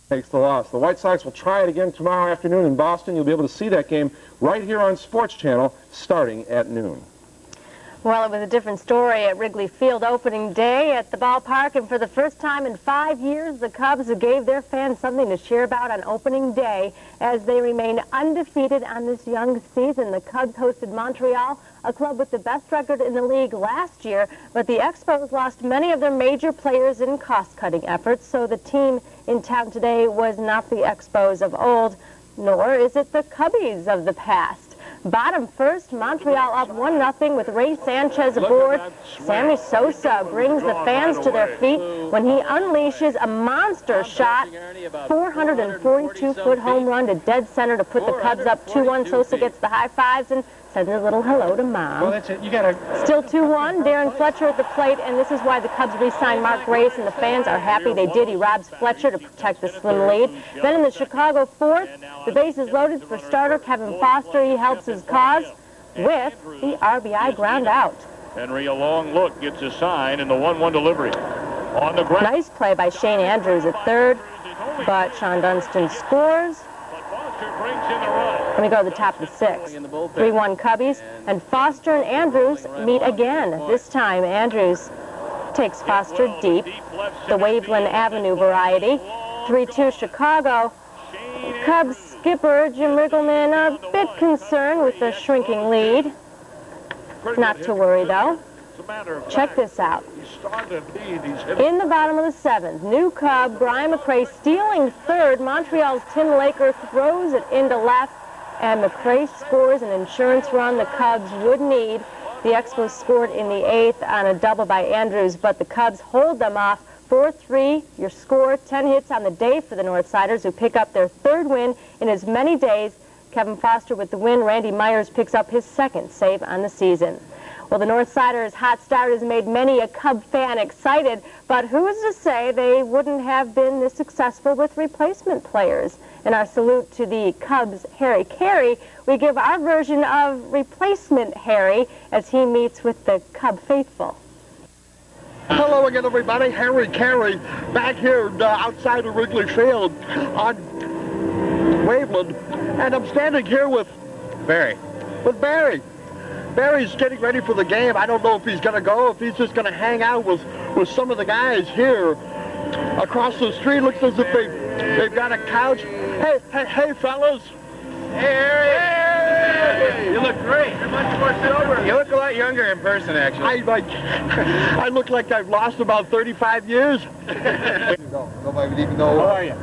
Takes the loss. The White Sox will try it again tomorrow afternoon in Boston. You'll be able to see that game right here on Sports Channel starting at noon. Well, it was a different story at Wrigley Field opening day at the ballpark, and for the first time in 5 years, the Cubs gave their fans something to cheer about on opening day as they remain undefeated on this young season. The Cubs hosted Montreal, a club with the best record in the league last year, but the Expos lost many of their major players in cost-cutting efforts, so the team in town today was not the Expos of old, nor is it the Cubbies of the past. Bottom first, Montreal up 1-0 with Ray Sanchez aboard. Sammy Sosa brings the fans to their feet when he unleashes a monster shot, 442-foot home run to dead center to put the Cubs up 2-1. Sosa gets the high fives and sends a little hello to Mom. Well, that's it. You gotta... Still 2-1, Darren Fletcher at the plate, and this is why the Cubs re-signed Mark Grace, and the fans are happy they did. He robs Fletcher to protect the slim lead. Then in the Chicago fourth, the base is loaded for starter Kevin Foster. He helps his cause with the RBI ground out. Henry, a long look, gets a sign in the 1-1 delivery. On the ground. Nice play by Shane Andrews at third, but Sean Dunston scores. Let me go to the top of the sixth. 3-1 Cubbies, and Foster and Andrews meet again. This time Andrews takes Foster deep, the Waveland Avenue variety. 3-2 Chicago. Cubs skipper Jim Riggleman a bit concerned with the shrinking lead. Not to worry though. Check this out. In the bottom of the seventh, new Cub Brian McRae stealing third. Montreal's Tim Laker throws it into left, and McRae scores an insurance run the Cubs would need. The Expos scored in the eighth on a double by Andrews, but the Cubs hold them off 4-3. Your score, 10 hits on the day for the Northsiders, who pick up their third win in as many days. Kevin Foster with the win. Randy Myers picks up his second save on the season. Well, the Northsiders' hot start has made many a Cub fan excited, but who's to say they wouldn't have been this successful with replacement players? In our salute to the Cubs' Harry Carey, we give our version of replacement Harry as he meets with the Cub faithful. Hello again, everybody. Harry Carey back here outside of Wrigley Field on Waveland, and I'm standing here with Barry. Barry's getting ready for the game. I don't know if he's going to go, if he's just going to hang out with some of the guys here across the street. Looks as if they've got a couch. Hey, fellas. Hey, Harry. You look great. You're much more sober. You look a lot younger in person, actually. I look like I've lost about 35 years. Nobody would even know. How are you?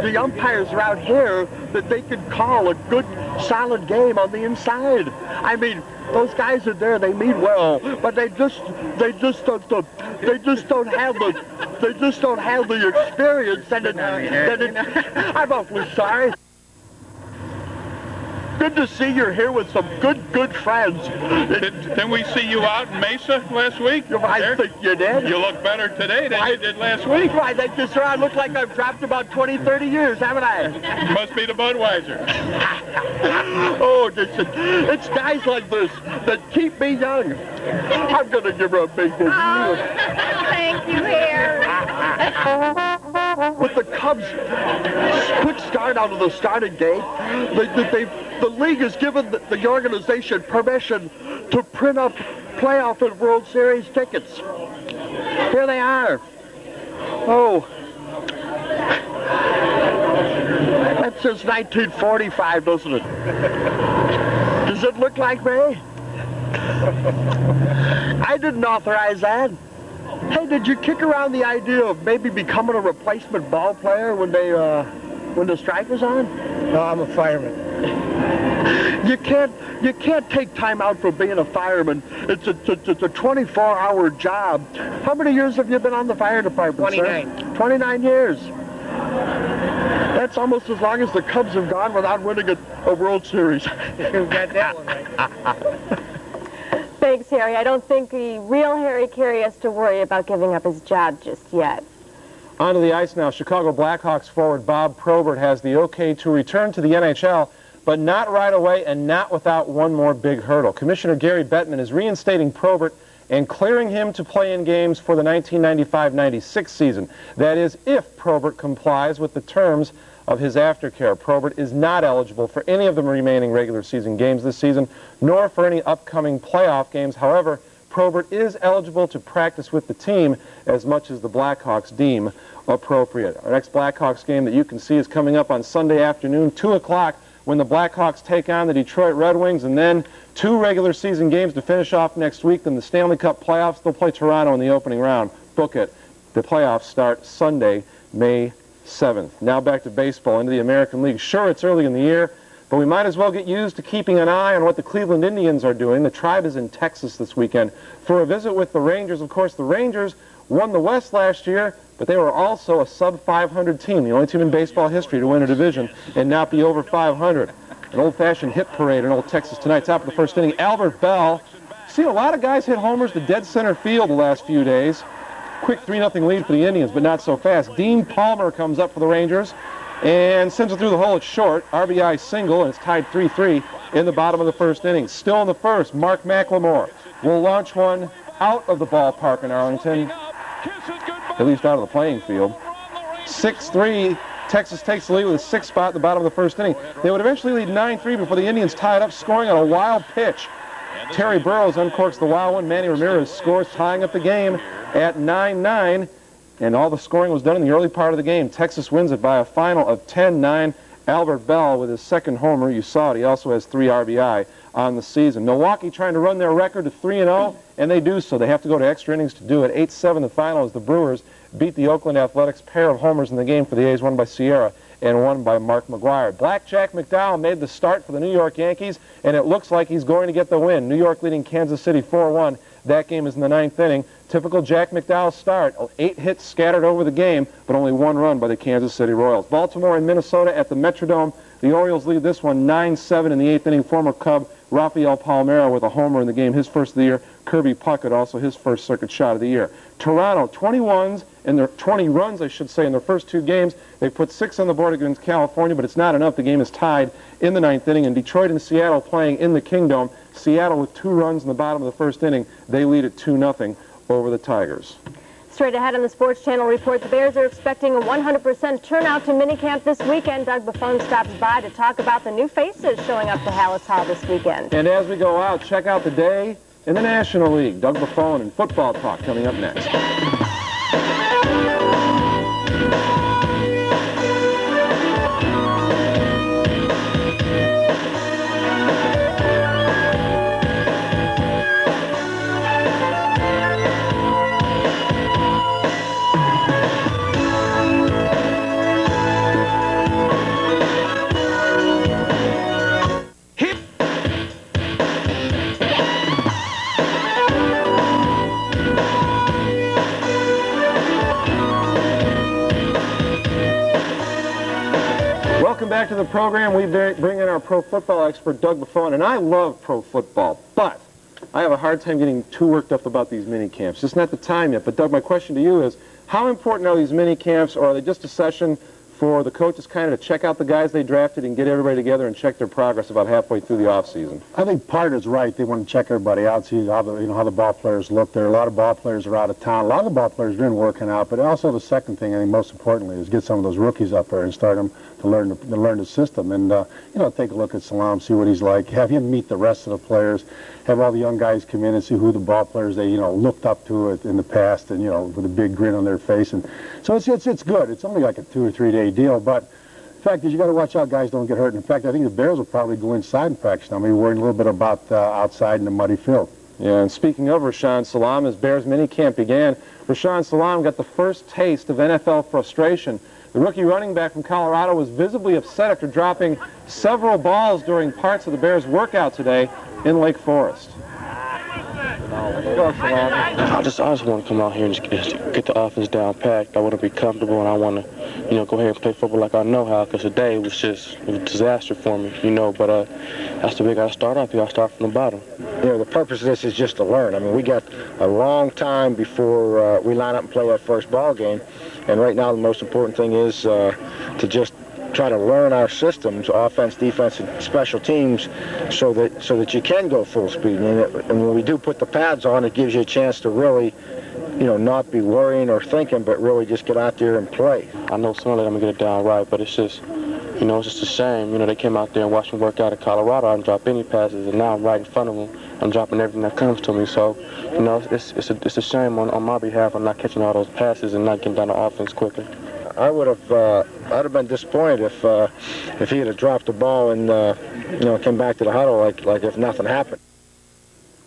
The umpires are out here that they can call a good, solid game on the inside. I mean, those guys are there. They mean well, but they just don't have the experience. I'm awfully sorry. Good to see you're here with some good friends. Didn't we see you out in Mesa last week? I think you did. You look better today than you did last week. Why, thank you, sir. I look like I've dropped about 20, 30 years, haven't I? Must be the Budweiser. Oh, it's guys like this that keep me young. I'm going to give her a big Thank you, Harry. With the Cubs' quick start out of the starting gate, the league has given the organization permission to print up playoff and World Series tickets. Here they are. Oh. That's since 1945, doesn't it? Does it look like me? I didn't authorize that. Hey, did you kick around the idea of maybe becoming a replacement ball player when the strike was on? No, I'm a fireman. You can't take time out for being a fireman. It's a 24-hour job. How many years have you been on the fire department, 29. sir? 29 years. That's almost as long as the Cubs have gone without winning a World Series. You've got that one right. Thanks, Harry. I don't think the real Harry Carey has to worry about giving up his job just yet. Onto the ice now. Chicago Blackhawks forward Bob Probert has the okay to return to the NHL, but not right away and not without one more big hurdle. Commissioner Gary Bettman is reinstating Probert and clearing him to play in games for the 1995-96 season. That is, if Probert complies with the terms of his aftercare. Probert is not eligible for any of the remaining regular season games this season, nor for any upcoming playoff games. However, Probert is eligible to practice with the team as much as the Blackhawks deem appropriate. Our next Blackhawks game that you can see is coming up on Sunday afternoon, 2 o'clock, when the Blackhawks take on the Detroit Red Wings, and then 2 regular season games to finish off next week. Then the Stanley Cup playoffs, they'll play Toronto in the opening round. Book it. The playoffs start Sunday, May 7th. Now back to baseball, into the American League. Sure, it's early in the year, but we might as well get used to keeping an eye on what the Cleveland Indians are doing. The Tribe is in Texas this weekend for a visit with the Rangers. Of course, the Rangers won the West last year, but they were also a sub-500 team, the only team in baseball history to win a division and not be over 500. An old-fashioned hit parade in Old Texas tonight. Top of the first inning, Albert Bell. Seen a lot of guys hit homers to dead center field the last few days. Quick 3-0 lead for the Indians, but not so fast. Dean Palmer comes up for the Rangers and sends it through the hole. It's short. RBI single, and it's tied 3-3 in the bottom of the first inning. Still in the first, Mark McLemore will launch one out of the ballpark in Arlington, at least out of the playing field. 6-3, Texas takes the lead with a 6th spot at the bottom of the first inning. They would eventually lead 9-3 before the Indians tied up, scoring on a wild pitch. Terry Burrows uncorks the wild one. Manny Ramirez scores, tying up the game at 9-9. And all the scoring was done in the early part of the game. Texas wins it by a final of 10-9. Albert Bell with his 2nd homer. You saw it. He also has 3 RBI on the season. Milwaukee trying to run their record to 3-0, and they do so. They have to go to extra innings to do it. 8-7 the final as the Brewers beat the Oakland Athletics. Pair of homers in the game for the A's, one by Sierra and one by Mark McGuire. Blackjack McDowell made the start for the New York Yankees, and it looks like he's going to get the win. New York leading Kansas City 4-1. That game is in the 9th inning. Typical Jack McDowell start. 8 hits scattered over the game, but only 1 run by the Kansas City Royals. Baltimore and Minnesota at the Metrodome. The Orioles lead this one 9-7 in the 8th inning. Former Cub Rafael Palmeiro with a homer in the game, his first of the year. Kirby Puckett also his first circuit shot of the year. Toronto, 20 runs in their first 2 games. They put 6 on the board against California, but it's not enough. The game is tied in the 9th inning. And Detroit and Seattle playing in the Kingdome. Seattle with 2 runs in the bottom of the first inning. They lead at 2-0 over the Tigers. Straight ahead on the Sports Channel report, the Bears are expecting a 100% turnout to minicamp this weekend. Doug Buffone stops by to talk about the new faces showing up to Hallis Hall this weekend. And as we go out, check out the day in the National League. Doug Buffone and Football Talk coming up next. Welcome back to the program. We bring in our pro football expert, Doug Buffone, and I love pro football, but I have a hard time getting too worked up about these mini camps. It's not the time yet, but Doug, my question to you is, how important are these mini camps, or are they just a session for the coaches kind of to check out the guys they drafted and get everybody together and check their progress about halfway through the off season? I think part is right. They want to check everybody out, see how the ball players look. There are a lot of ball players are out of town. A lot of the ball players have been working out, but also the second thing, I think most importantly, is get some of those rookies up there and start them to learn the system. And take a look at Salam, see what he's like. Have him meet the rest of the players. Have all the young guys come in and see who the ball players they looked up to in the past, and with a big grin on their face. And so it's good. It's only like a 2 or 3 day deal, but the fact is you got to watch out guys don't get hurt. In fact, I think the Bears will probably go inside and practice. I mean, we're worrying a little bit about outside in the muddy field. Yeah, and speaking of Rashawn Salam, as Bears minicamp began, Rashawn Salam got the first taste of NFL frustration. The rookie running back from Colorado was visibly upset after dropping several balls during parts of the Bears' workout today in Lake Forest. I just want to come out here and just get the offense down packed. I want to be comfortable, and I want to, go ahead and play football like I know how. Because today it was a disaster for me, But that's the way I got to start off. You got to start from the bottom. The purpose of this is just to learn. I mean, we got a long time before we line up and play our first ball game, and right now the most important thing is to just try to learn our systems, offense, defense, and special teams, so that you can go full speed. And when we do put the pads on, it gives you a chance to really, not be worrying or thinking, but really just get out there and play. I know some of them get it down right, but it's just, it's just a shame. They came out there and watched me work out in Colorado. I didn't drop any passes, and now I'm right in front of them. I'm dropping everything that comes to me. So, it's a shame on my behalf. I'm not catching all those passes and not getting down the offense quicker. I'd have been disappointed if he had dropped the ball and came back to the huddle like if nothing happened.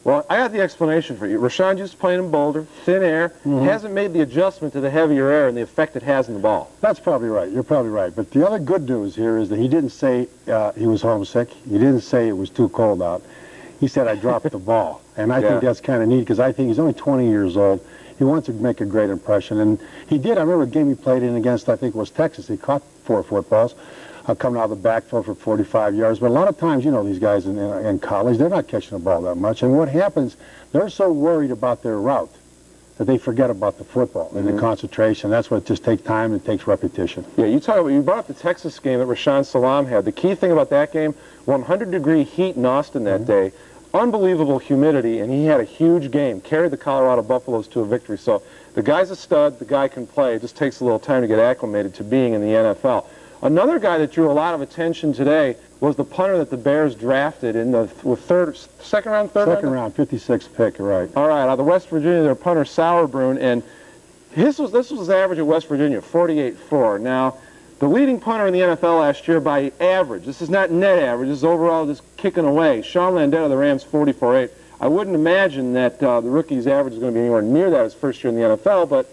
Well, I got the explanation for you. Rashawn just playing in Boulder, thin air, hasn't made the adjustment to the heavier air and the effect it has on the ball. That's probably right. You're probably right. But the other good news here is that he didn't say he was homesick. He didn't say it was too cold out. He said, I dropped the ball. And I think that's kind of neat, because I think he's only 20 years old. He wants to make a great impression. And he did. I remember a game he played in against, I think it was Texas. He caught 4 footballs coming out of the backfield for 45 yards. But a lot of times, these guys in college, they're not catching the ball that much. And what happens, they're so worried about their route that they forget about the football and the concentration. That's what just takes time and takes repetition. Yeah, you brought up the Texas game that Rashaan Salam had. The key thing about that game, 100-degree heat in Austin that day, unbelievable humidity, and he had a huge game, carried the Colorado Buffaloes to a victory. So the guy's a stud, the guy can play. It just takes a little time to get acclimated to being in the NFL. Another guy that drew a lot of attention today was the punter that the Bears drafted in the second round, 56th pick, right. All right, out of the West Virginia, their punter Sauerbrunn, and this was his average at West Virginia, 48.4. Now, the leading punter in the NFL last year by average, this is not net average, this is overall just kicking away. Sean Landeta of the Rams, 44.8. I wouldn't imagine that the rookie's average is going to be anywhere near that his first year in the NFL, but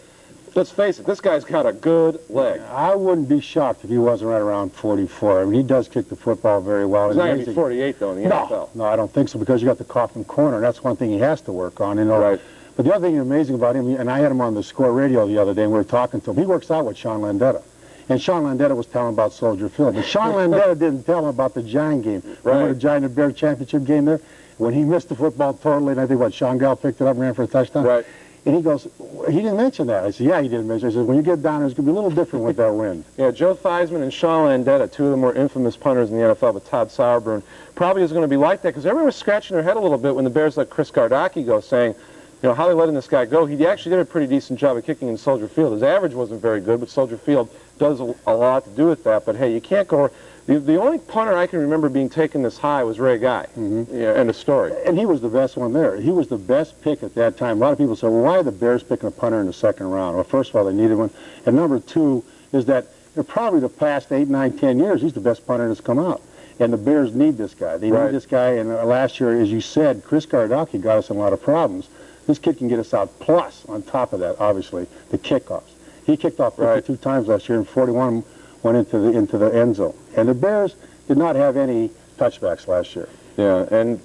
let's face it, this guy's got a good leg. I wouldn't be shocked if he wasn't right around 44. I mean, he does kick the football very well. He's not going to be 48, though, in the NFL. No, I don't think so, because you got the coffin corner. That's one thing he has to work on. Right. But the other thing amazing about him, and I had him on the Score Radio the other day, and we were talking to him. He works out with Sean Landeta. And Sean Landeta was telling him about Soldier Field. But Sean Landeta didn't tell him about the Giant game. Remember the Giant and Bear championship game there? When he missed the football totally, and I think, Sean Gall picked it up and ran for a touchdown? Right. And he goes, he didn't mention that. I said, yeah, he didn't mention it. I said, when you get down there, it's going to be a little different with that wind. Yeah, Joe Theismann and Sean Landeta, two of the more infamous punters in the NFL, but Todd Sauerbrunn probably is going to be like that, because everyone was scratching their head a little bit when the Bears let Chris Gardocki go, saying, how are they letting this guy go? He actually did a pretty decent job of kicking in Soldier Field. His average wasn't very good, but Soldier Field does a lot to do with that. But, hey, you can't go... The only punter I can remember being taken this high was Ray Guy. Yeah, end of story. And he was the best one there. He was the best pick at that time. A lot of people say, well, why are the Bears picking a punter in the second round? Well, first of all, they needed one. And number two is that probably the past 8, 9, 10 years, he's the best punter that's come out. And the Bears need this guy. They need this guy. And last year, as you said, Chris Gardocki got us in a lot of problems. This kid can get us out. Plus, on top of that, obviously, the kickoffs. He kicked off 52 times last year, and 41 went into the end zone. And the Bears did not have any touchbacks last year. Yeah, and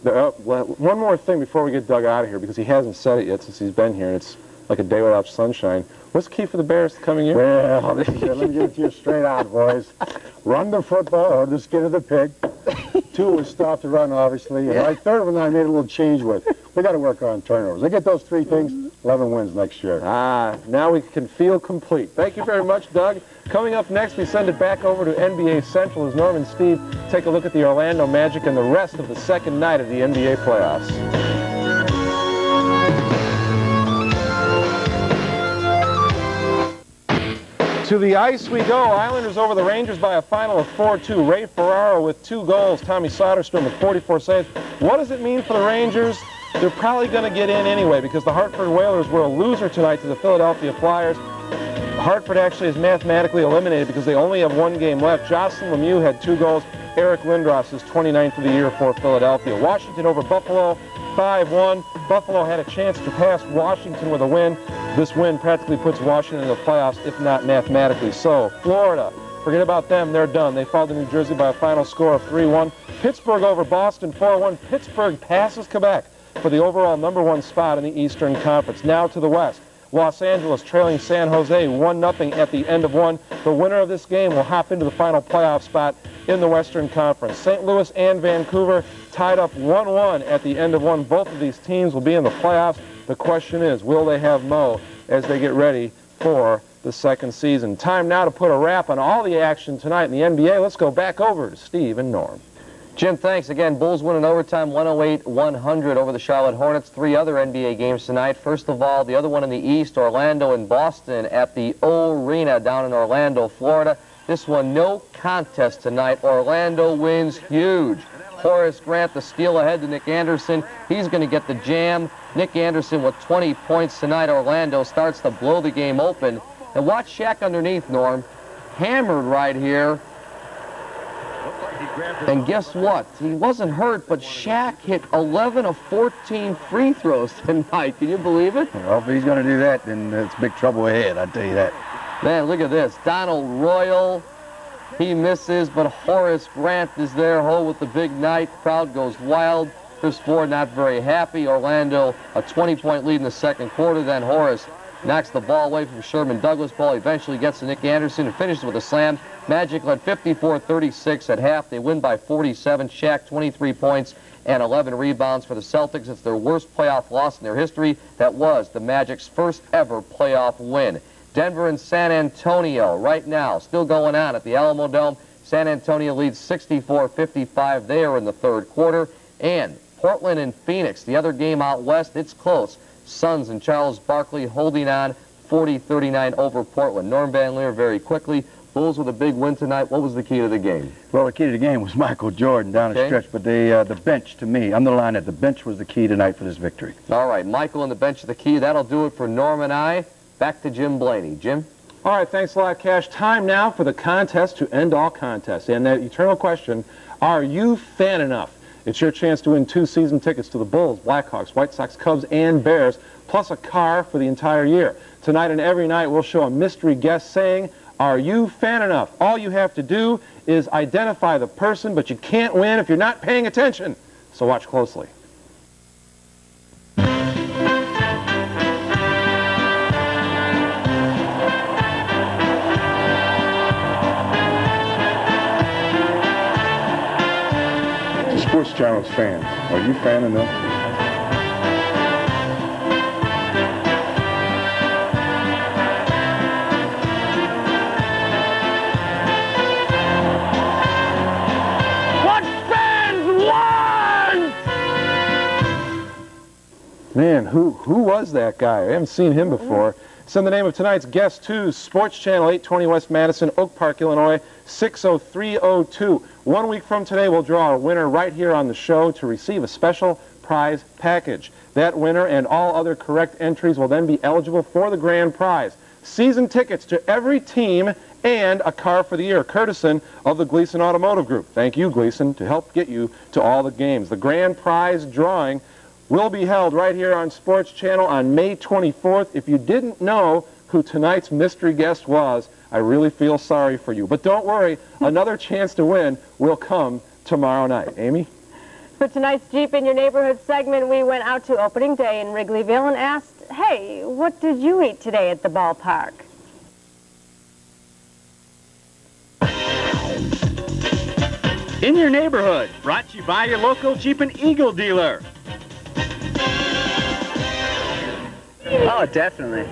one more thing before we get Doug out of here, because he hasn't said it yet since he's been here, and it's like a day without sunshine. What's the key for the Bears the coming year? Well, let me get it to you straight out, boys. Run the football or the skin of the pig. 2 is stop the run, obviously. And my third one I made a little change with. We got to work on turnovers. They get those 3 things, 11 wins next year. Now we can feel complete. Thank you very much, Doug. Coming up next, we send it back over to NBA Central as Norm and Steve take a look at the Orlando Magic and the rest of the second night of the NBA playoffs. To the ice we go. Islanders over the Rangers by a final of 4-2. Ray Ferraro with 2 goals. Tommy Soderstrom with 44 saves. What does it mean for the Rangers? They're probably going to get in anyway, because the Hartford Whalers were a loser tonight to the Philadelphia Flyers. Hartford actually is mathematically eliminated because they only have 1 game left. Jocelyn Lemieux had 2 goals. Eric Lindros is 29th of the year for Philadelphia. Washington over Buffalo, 5-1. Buffalo had a chance to pass Washington with a win. This win practically puts Washington in the playoffs, if not mathematically so. Florida, forget about them. They're done. They fall to New Jersey by a final score of 3-1. Pittsburgh over Boston, 4-1. Pittsburgh passes Quebec for the overall #1 spot in the Eastern Conference. Now to the West. Los Angeles trailing San Jose 1-0 at the end of 1. The winner of this game will hop into the final playoff spot in the Western Conference. St. Louis and Vancouver tied up 1-1 at the end of 1. Both of these teams will be in the playoffs. The question is, will they have Mo as they get ready for the second season. Time now to put a wrap on all the action tonight in the NBA. Let's go back over to Steve and Norm. Jim, thanks again. Bulls win in overtime 108-100 over the Charlotte Hornets. 3 other NBA games tonight. First of all, the other one in the East, Orlando and Boston at the O-Arena down in Orlando, Florida. This one, no contest tonight. Orlando wins huge. Horace Grant, the steal ahead to Nick Anderson. He's going to get the jam. Nick Anderson with 20 points tonight. Orlando starts to blow the game open. And watch Shaq underneath, Norm. Hammered right here. And guess what? He wasn't hurt, but Shaq hit 11 of 14 free throws tonight. Can you believe it? Well, if he's going to do that, then it's big trouble ahead, I tell you that. Man, look at this. Donald Royal, he misses, but Horace Grant is there. Ho with the big night. Crowd goes wild. Chris Ford not very happy. Orlando, a 20-point lead in the second quarter. Then Horace knocks the ball away from Sherman Douglas. Ball eventually gets to Nick Anderson and finishes with a slam. Magic led 54-36 at half. They win by 47. Shaq 23 points and 11 rebounds for the Celtics. It's their worst playoff loss in their history. That was the Magic's first ever playoff win. Denver and San Antonio right now still going on at the Alamo Dome. San Antonio leads 64-55 there in the third quarter. And Portland and Phoenix, the other game out west, it's close. Suns and Charles Barkley holding on 40-39 over Portland. Norm Van Leer very quickly. Bulls with a big win tonight. What was the key to the game? Well, the key to the game was Michael Jordan down the stretch, but the bench, to me, underline that the bench was the key tonight for this victory. All right, Michael and the bench are the key. That'll do it for Norm and I. Back to Jim Blaney. Jim? All right, thanks a lot, Cash. Time now for the contest to end all contests. And that eternal question, are you fan enough? It's your chance to win 2 season tickets to the Bulls, Blackhawks, White Sox, Cubs, and Bears, plus a car for the entire year. Tonight and every night, we'll show a mystery guest saying, are you fan enough? All you have to do is identify the person, but you can't win if you're not paying attention. So watch closely. Sports Channel's fans, are you fan enough? Man, who was that guy? I haven't seen him before. Send the name of tonight's guest to Sports Channel, 820 West Madison, Oak Park, Illinois, 60302. 1 week from today, we'll draw a winner right here on the show to receive a special prize package. That winner and all other correct entries will then be eligible for the grand prize. Season tickets to every team and a car for the year, courtesy of the Gleason Automotive Group. Thank you, Gleason, to help get you to all the games. The grand prize drawing will be held right here on Sports Channel on May 24th. If you didn't know who tonight's mystery guest was, I really feel sorry for you. But don't worry, another chance to win will come tomorrow night. Amy? For tonight's Jeep in Your Neighborhood segment, we went out to opening day in Wrigleyville and asked, hey, what did you eat today at the ballpark? In Your Neighborhood, brought to you by your local Jeep and Eagle dealer. Oh, definitely.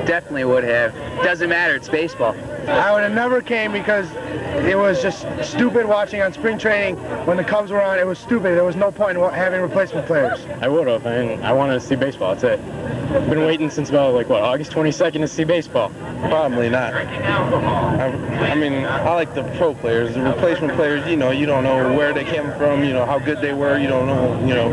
Definitely would have. Doesn't matter, it's baseball. I would have never came because it was just stupid watching on spring training when the Cubs were on. It was stupid. There was no point in having replacement players. I would have, and I wanted to see baseball, that's it. I've been waiting since about, like, what, August 22nd to see baseball. Probably not. I mean, I like the pro players. The replacement players, you know, you don't know where they came from, you know, how good they were. You don't know, you know,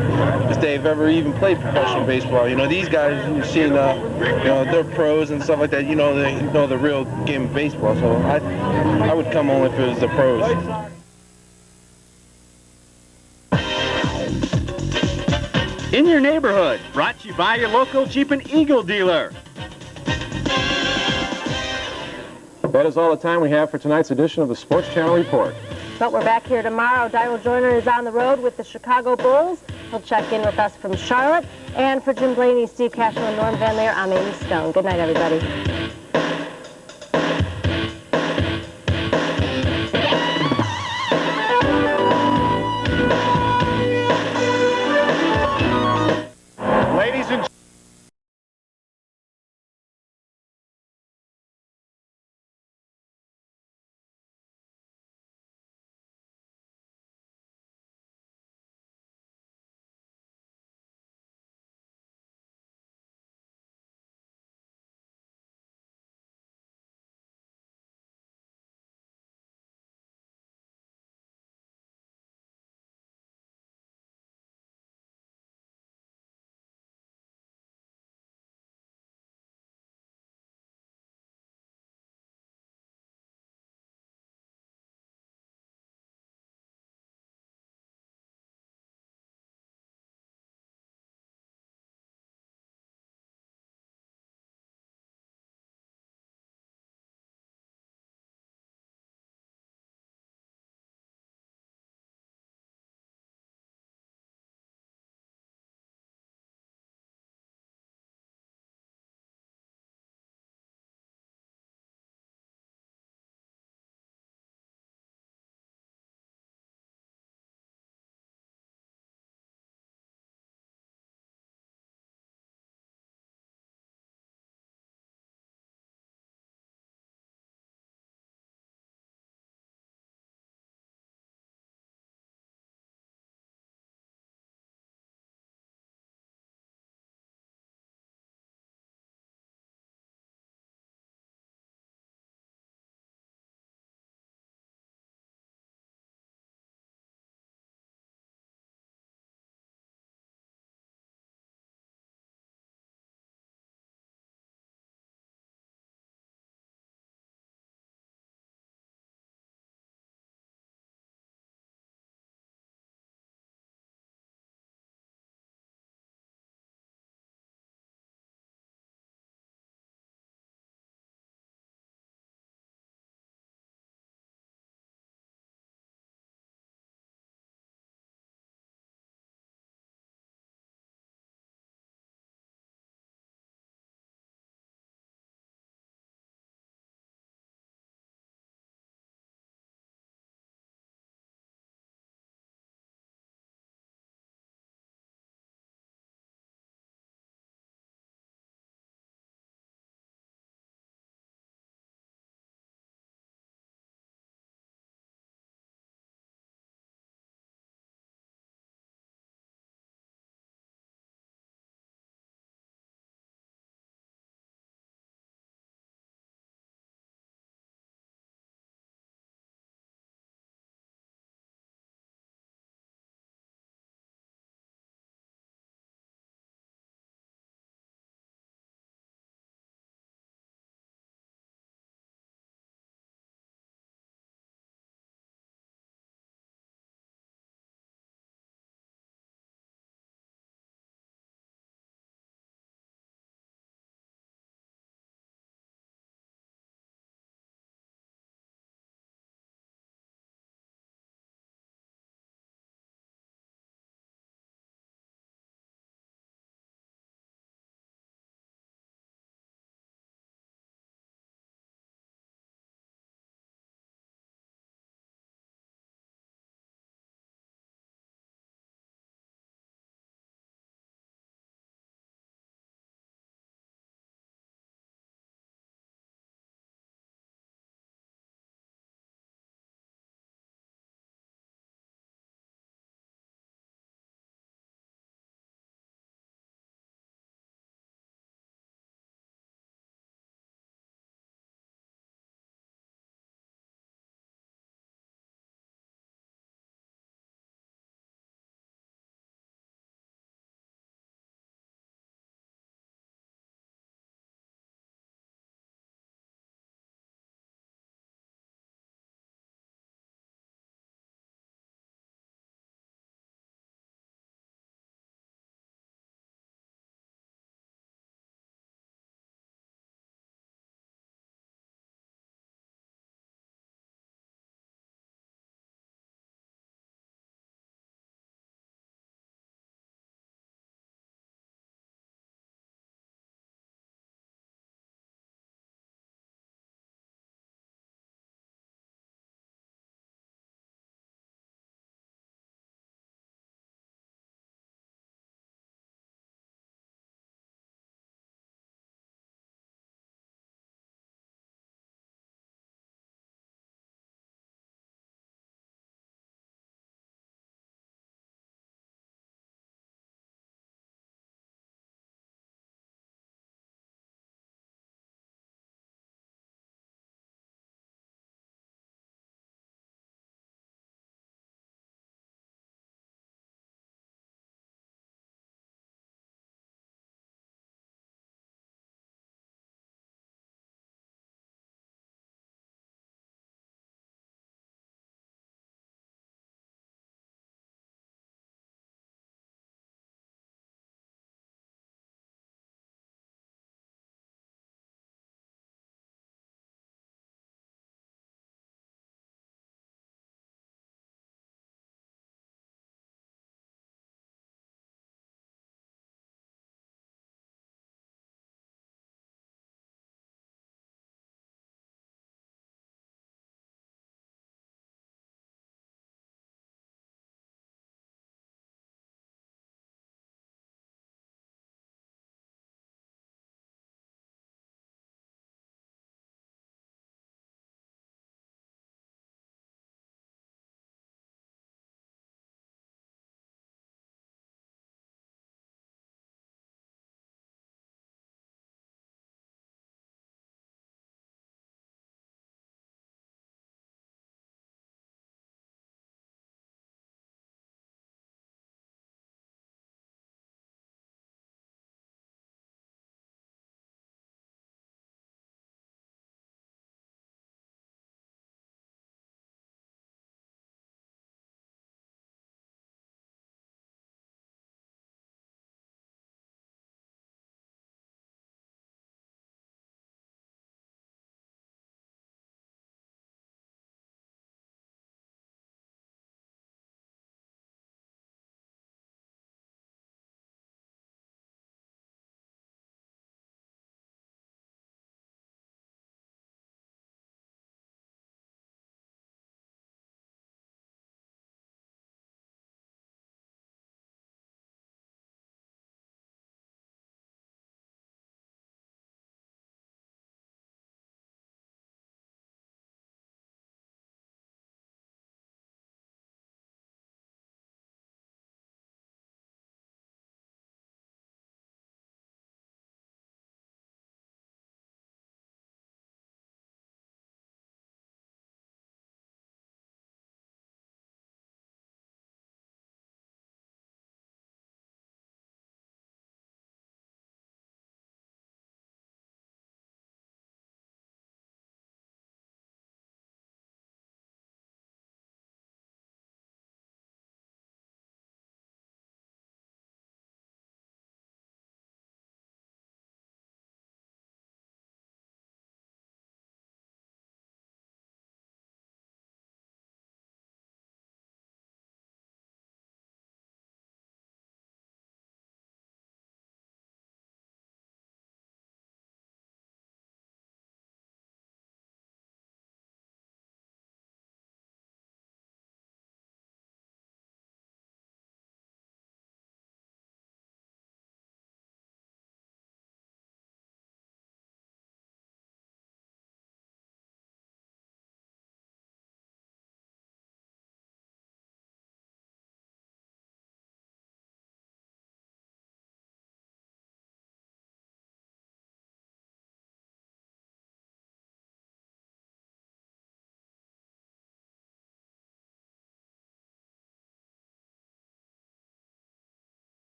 if they've ever even played professional baseball. You know, these guys, you've seen, you know, they're pros and stuff like that. You know, they know the real game of baseball. So I would come only if it was the pros. In Your Neighborhood, brought to you by your local Jeep and Eagle dealer. That is all the time we have for tonight's edition of the Sports Channel Report. But we're back here tomorrow. Dino Joyner is on the road with the Chicago Bulls. He'll check in with us from Charlotte. And for Jim Blaney, Steve Cashel, and Norm Van Leer, I'm Amy Stone. Good night, everybody.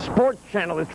Sports Channel is